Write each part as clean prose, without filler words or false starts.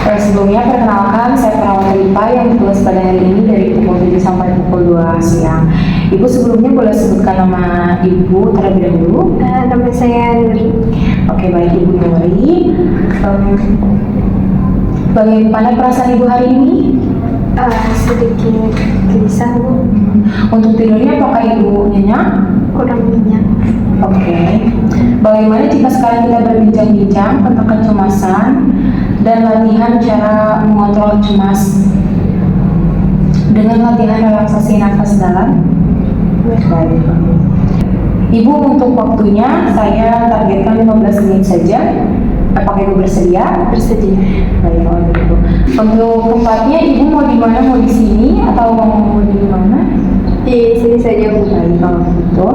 Sebelumnya perkenalkan, saya perawat Ripa yang bertugas pada hari ini dari pukul 7 sampai pukul 2 siang. Ibu sebelumnya boleh sebutkan nama Ibu terlebih dahulu? Nama saya Nuri. Oke, baik Ibu Nuri. Bagaimana perasaan Ibu hari ini? Sedikit gelisah, Bu. Untuk tidurnya apakah Ibu nyenyak? Kurang nyenyak. Oke. Bagaimana jika sekarang kita berbincang-bincang tentang kecemasan dan latihan cara mengontrol cemas dengan latihan relaksasi nafas dalam? Baik. Ibu, untuk waktunya saya targetkan 15 menit saja. Apakah Ibu bersedia? Bersedia. Baik, kalau begitu. Untuk tempatnya Ibu mau di mana? Mau di sini atau mau di mana? Di sini saja, Bu. Baik, kalau begitu.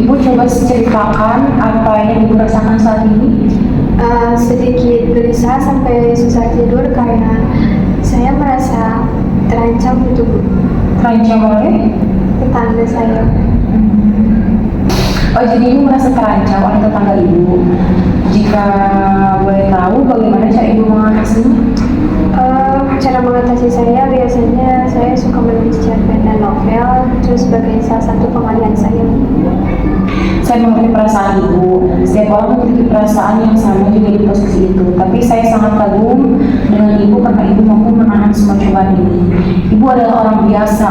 Ibu coba ceritakan apa yang Ibu rasakan saat ini. Sedikit gelisah sampai susah tidur karena saya merasa terancam gitu, Bu. Terancam oleh? Tetangga saya. Oh, jadi Ibu merasa terancam oleh tetangga Ibu. Jika boleh tahu, bagaimana cara Ibu mengatasinya? Cara mengatasi saya biasanya saya suka menulis cerpen dan novel, terus sebagai salah satu pengalihan saya. Saya mengerti perasaan Ibu. Setiap orang memiliki perasaan yang sama juga di posisi itu. Tapi saya sangat kagum dengan Ibu karena Ibu mampu menahan semua cobaan ini. Ibu adalah orang biasa.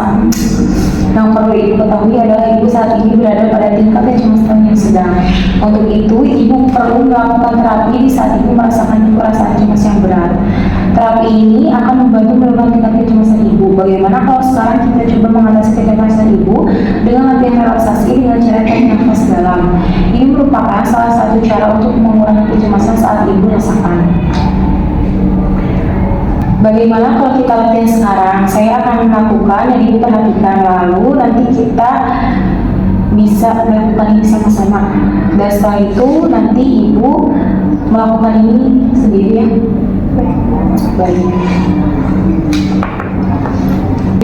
Yang perlu Ibu ketahui adalah Ibu saat ini berada pada tingkat kecemasan yang sedang. Untuk itu, Ibu perlu melakukan terapi di saat Ibu merasakan perasaan cemas yang berat. Terapi ini akan membantu menurunkan tingkat kecemasan Ibu. Bagaimana kalau sekarang kita coba mengatasi kecemasan Ibu dengan latihan relaksasi dengan cara tarik nafas dalam. Ini merupakan salah satu cara untuk mengurangi kecemasan saat Ibu rasakan. Bagaimana kalau kita latihan sekarang? Saya akan melakukan dan Ibu perhatikan, lalu nanti kita bisa melakukan ini sama-sama. Dan setelah itu nanti Ibu melakukan ini sendiri ya. Baik.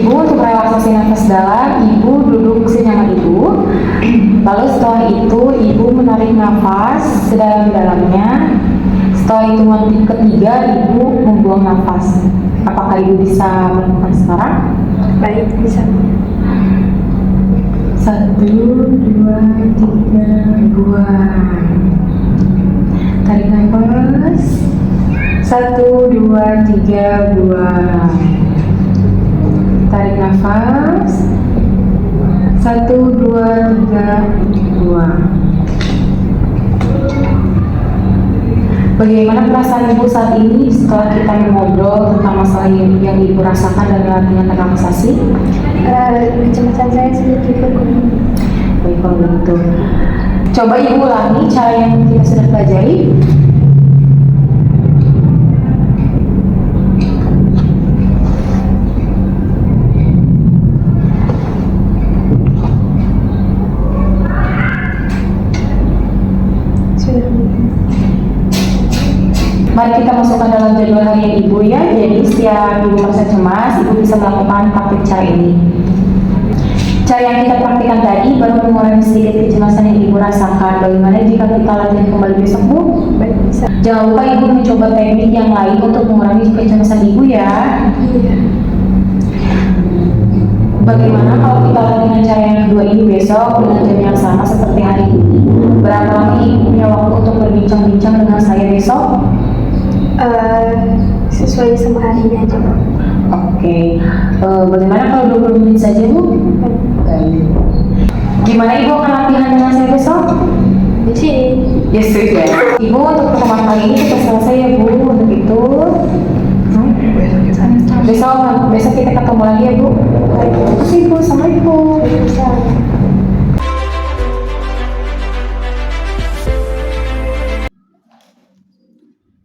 Ibu, untuk relaksasi nafas dalam, Ibu duduk senyaman Ibu. Lalu setelah itu Ibu menarik nafas sedalam-dalamnya. Setelah hitungan ketiga Ibu membuang nafas. Apakah Ibu bisa melakukan sekarang? Baik, bisa. 1, 2, 3, buang. Tarik nafas. 1, 2, 3, buang. Tarik nafas. 1, 2, 3, buang. Bagaimana perasaan Ibu saat ini setelah kita ngobrol tentang masalah yang Ibu rasakan dan latihan relaksasi? Kecemasan saya sedikit berkurang. Baik, kalau begitu. Coba Ibu ulangi cara yang kita sudah pelajari. Mari kita masukkan dalam jadwal harian Ibu ya. Jadi setiap Ibu merasa cemas, Ibu bisa melakukan praktik cara ini. Cara yang kita praktikkan tadi baru mengurangi sedikit kecemasan yang Ibu rasakan. Bagaimana jika kita latihan kembali besok, Bu? Baik, bisa. Jangan lupa Ibu mencoba teknik yang lain untuk mengurangi kecemasan Ibu ya. Iya. Bagaimana kalau kita latihan cara yang kedua ini besok dengan jam yang sama seperti hari ini? Berapa lama Ibu punya waktu untuk berbincang-bincang dengan saya besok? Sesuai sama hari ini aja, Bu. Oke. Bagaimana kalau 20 menit saja, Bu? Baik. Gimana Ibu akan latihan dengan saya besok? Di sini. Yes, sudah. Ibu, untuk pertemuan kali ini kita selesai ya, Bu. Untuk itu besok kita ketemu lagi ya, Bu. Terima kasih, Bu. Assalamualaikum.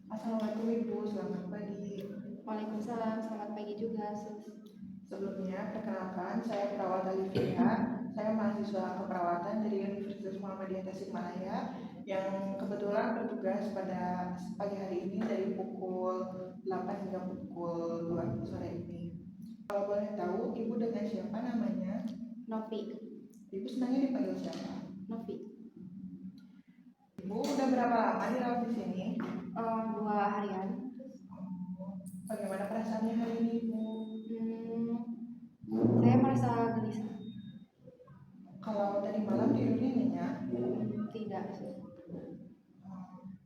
Assalamualaikum Ibu, selamat pagi. Waalaikumsalam, selamat pagi juga, Sus. Sebelumnya, perkenalkan, saya perawat Alivia. Saya mahasiswa keperawatan dari Universitas Muhammadiyah Tasikmalaya yang kebetulan bertugas pada pagi hari ini dari pukul 8 hingga pukul 2 sore ini. Kalau boleh tahu, Ibu dengan siapa namanya? Novi. Ibu senangnya dipanggil siapa? Novi. Ibu udah berapa lama dirawat di sini? 2 harian. Bagaimana perasaannya hari ini, Ibu? Saya merasa gelisah. Kalau tadi malam tidurnya nyenyak? Tidak.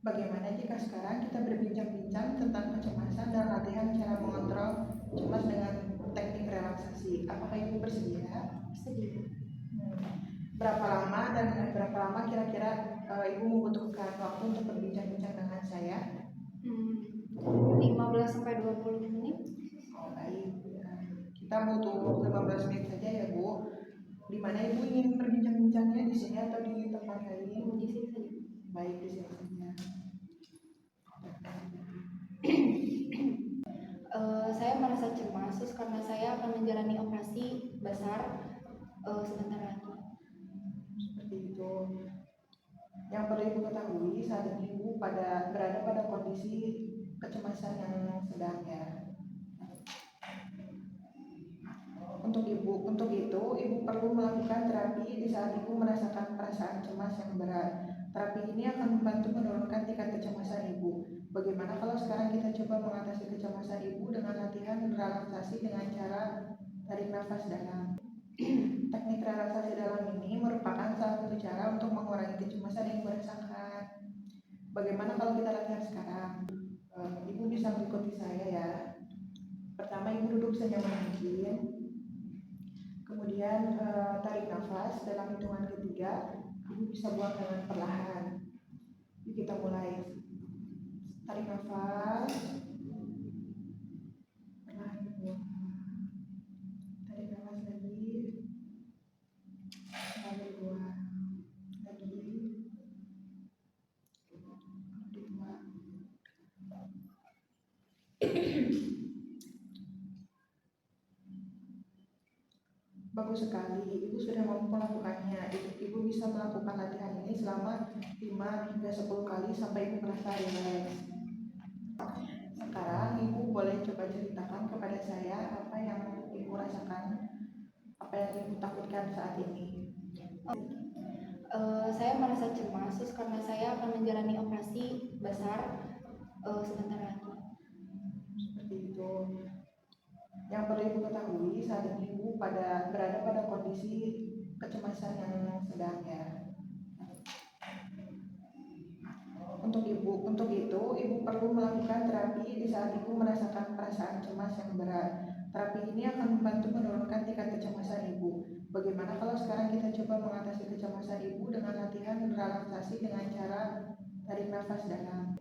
Bagaimana jika sekarang kita berbincang-bincang tentang kecemasan dan latihan cara mengontrol cemas dengan teknik relaksasi? Apakah Ibu bersedia? Sedih. Berapa lama kira-kira Ibu membutuhkan waktu untuk berbincang-bincang dengan saya? 15 sampai 20 menit. Oh, baik. Kita butuh 15 menit saja ya, Bu. Di mana Ibu ingin berbincang-bincangnya, di sini atau di tempat lain? Di sini saja. Baik, di sini saja. Saya merasa cemas karena saya akan menjalani operasi besar sebentar lagi. Seperti itu. Yang perlu Ibu ketahui, saat ini Ibu berada pada kondisi kecemasan yang sedang ya. Untuk itu Ibu perlu melakukan terapi di saat Ibu merasakan perasaan cemas yang berat. Terapi ini akan membantu menurunkan tingkat kecemasan Ibu. Bagaimana kalau sekarang kita coba mengatasi kecemasan Ibu dengan latihan relaksasi dengan cara tarik nafas dalam. Teknik relaksasi dalam ini merupakan salah satu cara untuk mengurangi kecemasan yang Ibu rasakan. Bagaimana kalau kita latihan sekarang? Ibu bisa mengikuti saya ya. Pertama, Ibu duduk senyaman mungkin. Kemudian tarik nafas dalam hitungan ketiga. Ibu bisa buang dengan perlahan. Yuk kita mulai. Tarik nafas. Perlahan buang. Tarik nafas lagi. Lalu buang. Lagi. Dua. Bagus sekali, Ibu sudah mampu melakukannya. Ibu bisa melakukan latihan ini selama 5 hingga 10 kali sampai Ibu merasa rileks. Sekarang Ibu boleh coba ceritakan kepada saya apa yang Ibu rasakan, apa yang Ibu takutkan saat ini. Saya merasa cemas karena saya akan menjalani operasi besar sebentar lagi. Seperti itu. Yang perlu Ibu ketahui, saat ini Ibu berada pada kondisi kecemasan yang sedang ya. Untuk itu Ibu perlu melakukan terapi di saat Ibu merasakan perasaan cemas yang berat. Terapi ini akan membantu menurunkan tingkat kecemasan Ibu. Bagaimana kalau sekarang kita coba mengatasi kecemasan Ibu dengan latihan relaksasi dengan cara tarik nafas dalam.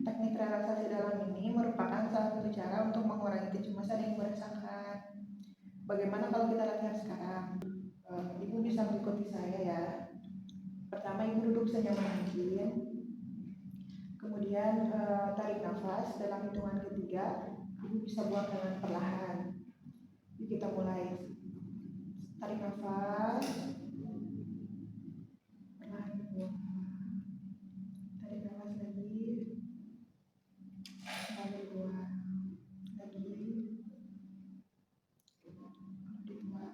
Teknik relaksasi dalam ini merupakan salah satu cara untuk mengurangi kecemasan yang Ibu rasakan. Bagaimana kalau kita latihan sekarang? Ibu bisa mengikuti saya ya. Pertama, Ibu duduk senyaman mungkin. Kemudian tarik nafas dalam hitungan ketiga. Ibu bisa buang dengan perlahan. Yuk kita mulai. Tarik nafas. Perlahan buang. Tarik nafas lagi. Lalu buang. Lagi. Dua.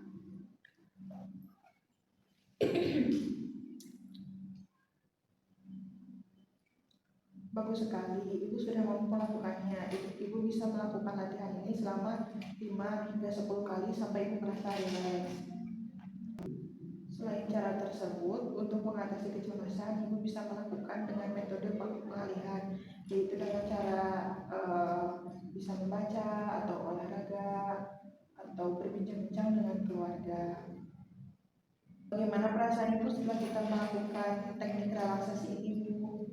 Bagus sekali, Ibu sudah mampu melakukannya. Ibu bisa melakukan latihan ini selama 5 hingga 10 kali sampai Ibu merasa rileks. Selain cara tersebut, untuk mengatasi kecemasan, Ibu bisa melakukan dengan metode pengalihan, yaitu dengan cara bisa membaca atau olahraga atau berbincang-bincang dengan keluarga. Bagaimana perasaan Ibu setelah kita melakukan teknik relaksasi ini, Ibu?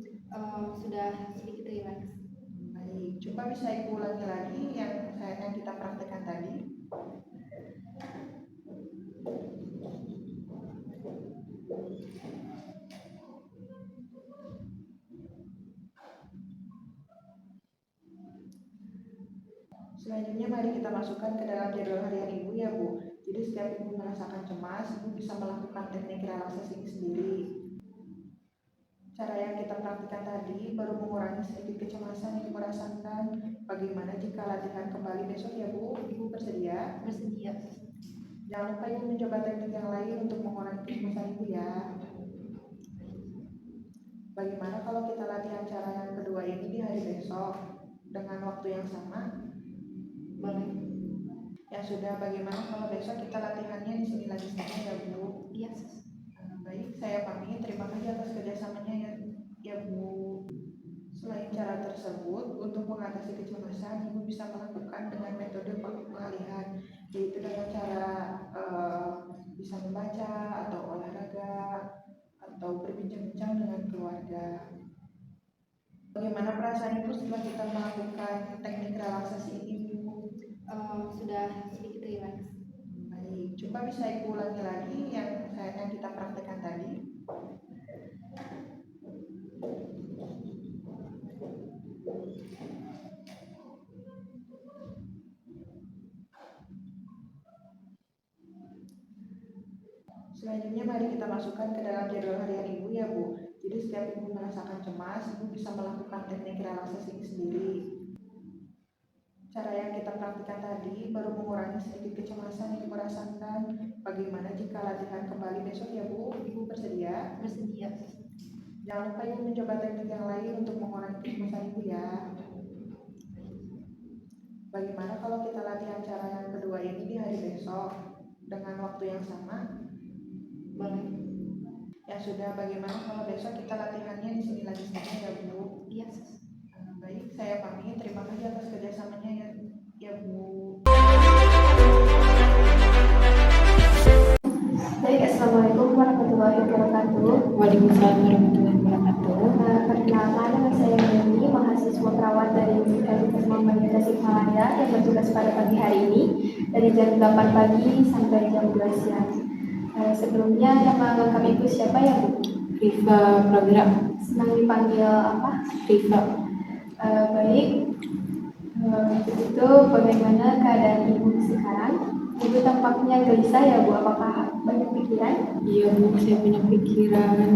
Sudah sedikit rileks. Baik, coba bisa Ibu ulangi lagi yang kita praktekkan tadi. Selanjutnya mari kita masukkan ke dalam jadwal harian Ibu ya Bu. Jadi setiap Ibu merasakan cemas, Ibu bisa melakukan teknik relaksasi ini sendiri. Cara yang kita praktikkan tadi baru mengurangi sedikit kecemasan yang Ibu rasakan. Bagaimana jika latihan kembali besok ya Bu? Ibu bersedia? Bersedia. Jangan lupa Ibu mencoba teknik yang lain untuk mengurangi kecemasan Ibu ya. Bagaimana kalau kita latihan cara yang kedua ini di hari besok? dengan waktu yang sama? Boleh. Ya sudah, bagaimana kalau besok kita latihannya di sini lagi saja ya Bu? Iya, Sus. Baik, saya pamit. Terima kasih atas kerjasamanya ya Bu. Selain cara tersebut, untuk mengatasi kecemasan, Ibu bisa melakukan dengan metode pengalihan, yaitu dengan cara bisa membaca atau olahraga atau berbincang-bincang dengan keluarga. Bagaimana perasaan Ibu setelah kita melakukan teknik relaksasi ini, Bu? Sudah sedikit rileks. Baik, coba bisa Ibu ulangi lagi yang kita praktekkan tadi. Selanjutnya mari kita masukkan ke dalam jadwal harian Ibu ya Bu. Jadi setiap Ibu merasakan cemas, Ibu bisa melakukan teknik relaksasi ini sendiri. Cara yang kita praktikkan tadi baru mengurangi sedikit kecemasan yang Ibu rasakan. Bagaimana jika latihan kembali besok ya Bu? Ibu bersedia? Bersedia. Jangan lupa Ibu mencoba teknik yang lain untuk mengurangi kecemasan Ibu ya. Bagaimana kalau kita latihan cara yang kedua ini di hari besok dengan waktu yang sama? Boleh. Ya sudah, bagaimana kalau besok kita latihannya di sini lagi saja ya Bu? Iya, Sus. Baik, saya pamit. Terima kasih atas kerjasamanya ya Bu. Baik, Assalamualaikum warahmatullahi wabarakatuh. Waalaikumsalam warahmatullahi wabarakatuh. Perkenalkan, nama saya Meli, mahasiswa perawat dari Universitas Muhammadiyah Tasikmalaya yang bertugas pada pagi hari ini dari jam 8 pagi sampai jam 2 siang. Sebelumnya, nama lengkap Ibu siapa ya Bu? Rifa Prawira. Senang dipanggil apa? Rifa. Baik. Begitu, bagaimana keadaan Ibu sekarang? Ibu tampaknya gelisah ya Bu, apakah banyak pikiran? Iya Bu, saya punya pikiran.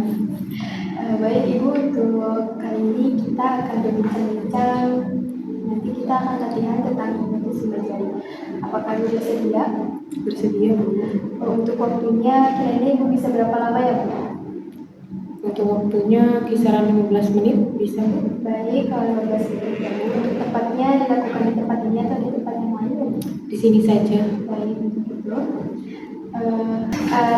Baik Ibu, untuk kali ini kita akan berbincang-bincang. Nanti kita akan latihan tentang hipnotis jari. Apakah Ibu bersedia? Bersedia Bu. Untuk waktunya, kira-kira Ibu bisa berapa lama ya Bu? Untuk waktunya kisaran 15 menit bisa Bu. Baik, kalau 15 menit ya Bu. Untuk tempatnya dilakukan di tempat ini atau di tempat yang lain ya Bu? Di sini saja. Baik, begitu.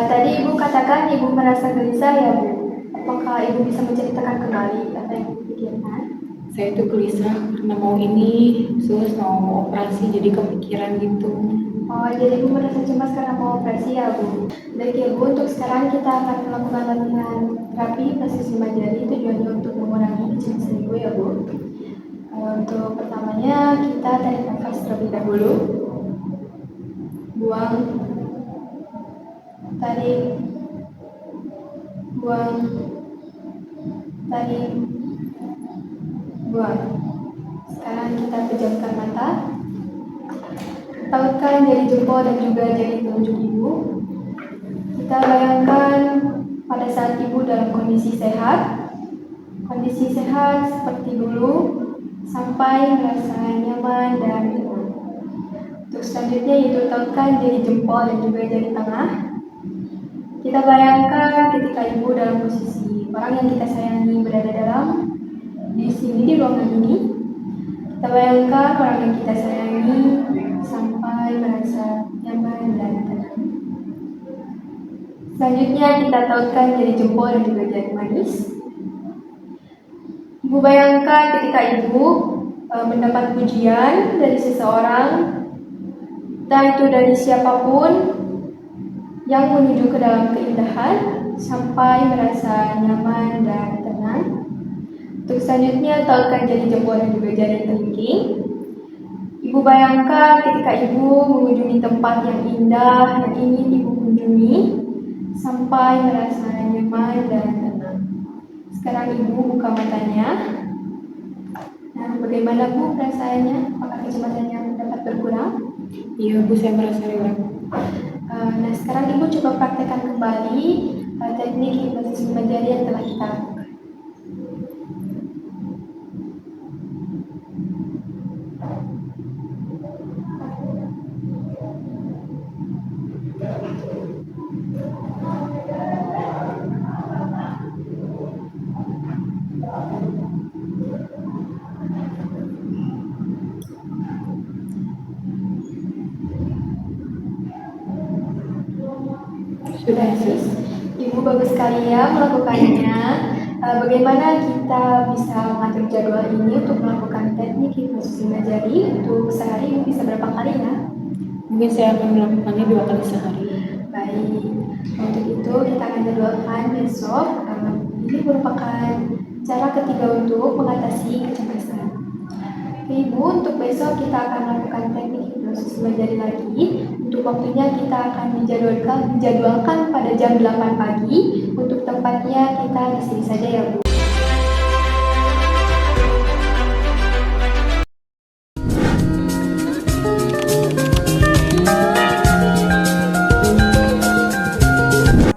Tadi Ibu katakan Ibu merasa gelisah ya Bu. Apakah Ibu bisa menceritakan kembali apa yang Ibu pikirkan? Saya tuh gelisah karena mau ini, terus mau operasi jadi kepikiran gitu. Oh, jadi Ibu merasa cemas karena mau operasi ya Bu. Baik ya Bu, untuk sekarang kita akan melakukan latihan terapi hipnosis 5 jari, tujuannya untuk mengurangi kecemasan Ibu ya Bu. Untuk pertamanya kita tarik nafas terlebih dahulu. Buang, tarik, buang, tarik, buang. Sekarang kita pejamkan mata. Tautkan jari jempol dan juga jari telunjuk Ibu. Kita bayangkan pada saat Ibu dalam kondisi sehat. Kondisi sehat seperti dulu sampai merasa nyaman dan tenang. Untuk selanjutnya yaitu tautkan jari jempol dan juga jari tengah. Kita bayangkan ketika Ibu dalam posisi orang yang kita sayangi berada di sini di ruangan ini. Kita bayangkan orang yang kita sayangi sampai merasa nyaman dan tenang. Selanjutnya kita tautkan jari jempol dan juga jari manis. Ibu bayangkan ketika Ibu mendapat pujian dari seseorang, entah itu dari siapapun, yang menuju ke dalam keindahan sampai merasa nyaman dan tenang. Untuk selanjutnya tautkan jari jempol dan juga jari kelingking. Ibu bayangkan ketika Ibu mengunjungi tempat yang indah yang ingin Ibu kunjungi sampai merasa nyaman dan tenang. Sekarang Ibu buka matanya. Nah, bagaimana Bu perasaannya? Apakah kecemasannya dapat berkurang? Iya Bu, saya merasa rileks. Nah, sekarang Ibu coba praktekkan kembali teknik hipnosis 5 jari yang telah kita lakukan. Sudah, Sis. Ibu bagus sekali ya melakukannya. Bagaimana kita bisa mengatur jadwal ini untuk melakukan teknik hipnosis 5 jari untuk sehari Ibu bisa berapa kali ya? Mungkin saya akan melakukannya 2 kali sehari. Baik, untuk itu kita akan jadwalkan besok. Ini merupakan cara ketiga untuk mengatasi kecemasan. Oke, Ibu, untuk besok kita akan melakukan teknik hipnosis 5 jari lagi. Untuk waktunya kita akan dijadwalkan pada jam 8 pagi. Untuk tempatnya kita di sini saja ya, Bu.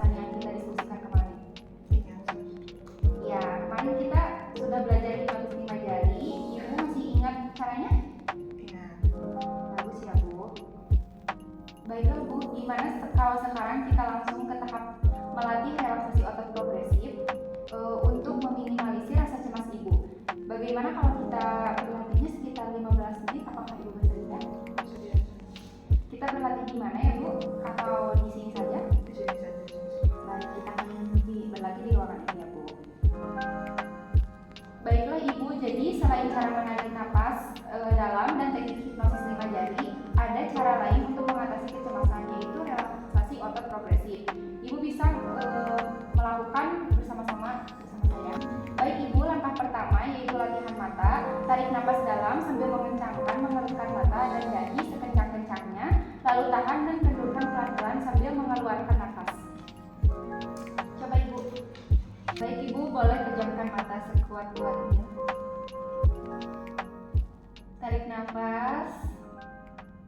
Yang kita diskusikan kemarin. Ya, kemarin kita sudah belajar hipnotis 5 jari. Ibu masih ingat caranya? Iya. Bagus ya, Bu. Baiklah, Bu. Gimana kalau sekarang kita langsung ke tahap melatih relaksasi otot progresif untuk meminimalisir rasa cemas Ibu. Bagaimana kalau kita berlatihnya sekitar 15 menit? Apakah Ibu bersedia? Kita berlatih di mana ya, Bu? Atau di sini saja? Di sini saja. Baik, kita akan berlatih di ruangan ini ya, Bu. Baiklah Ibu, jadi selain cara menarik napas dalam dan teknik hipnosis 5 jari, ada cara lain untuk mengatasi kecemasan, yaitu relaksasi otot progresif. Ibu bisa melakukan bersama-sama saya. Baik Ibu, langkah pertama yaitu latihan mata. Tarik napas dalam sambil mengencangkan, mengerutkan mata dan dahi sekencang-kencangnya, lalu tahan dan kendurkan pelan-pelan sambil mengeluarkan nafas. Coba Ibu. Baik Ibu, boleh pejamkan mata sekuat-kuatnya. Tarik nafas,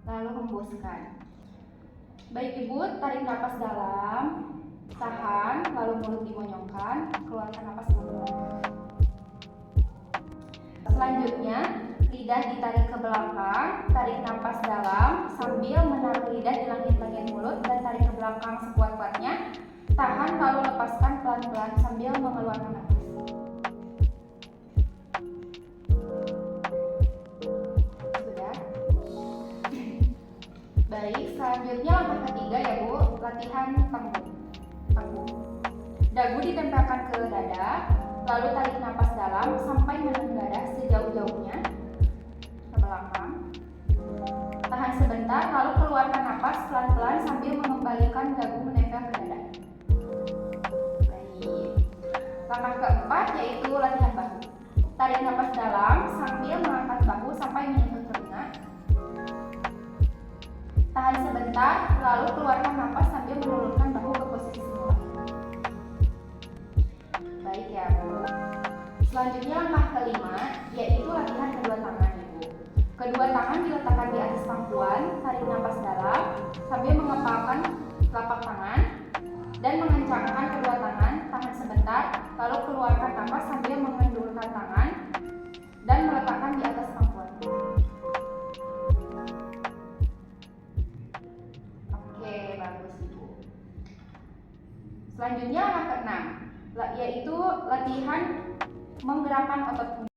lalu hembuskan. Baik Ibu, tarik nafas dalam, tahan, lalu mulut dimonyongkan, keluarkan nafas pelan-pelan. Selanjutnya, lidah ditarik ke belakang, tarik nafas dalam sambil menaruh lidah di langit-langit mulut dan tarik ke belakang sekuat-kuatnya. Tahan lalu lepaskan pelan-pelan sambil mengeluarkan nafas. Sudah? Baik, selanjutnya langkah ketiga ya Bu, latihan panggung. Dagu ditempelkan ke dada, lalu tarik napas dalam sampai menekan dada sejauh-jauhnya ke belakang. Tahan sebentar, lalu keluarkan napas pelan-pelan sambil mengembalikan dagu menempel ke dada. Baik. Langkah keempat yaitu latihan bahu. Tarik napas dalam sambil mengangkat bahu sampai menyentuh telinga. Tahan sebentar, lalu keluarkan napas sambil menurunkan bahu ke posisi semula. Baik ya Bu. Selanjutnya langkah kelima yaitu latihan kedua tangan Ibu. Kedua tangan diletakkan di atas pangkuan, tarik napas dalam sambil mengepalkan telapak tangan dan mengencangkan kedua tangan, tahan sebentar, lalu keluarkan napas sambil mengendurkan tangan dan meletakkan di atas pangkuan. Oke, bagus Ibu. Selanjutnya langkah keenam yaitu latihan menggerakkan otot pundak.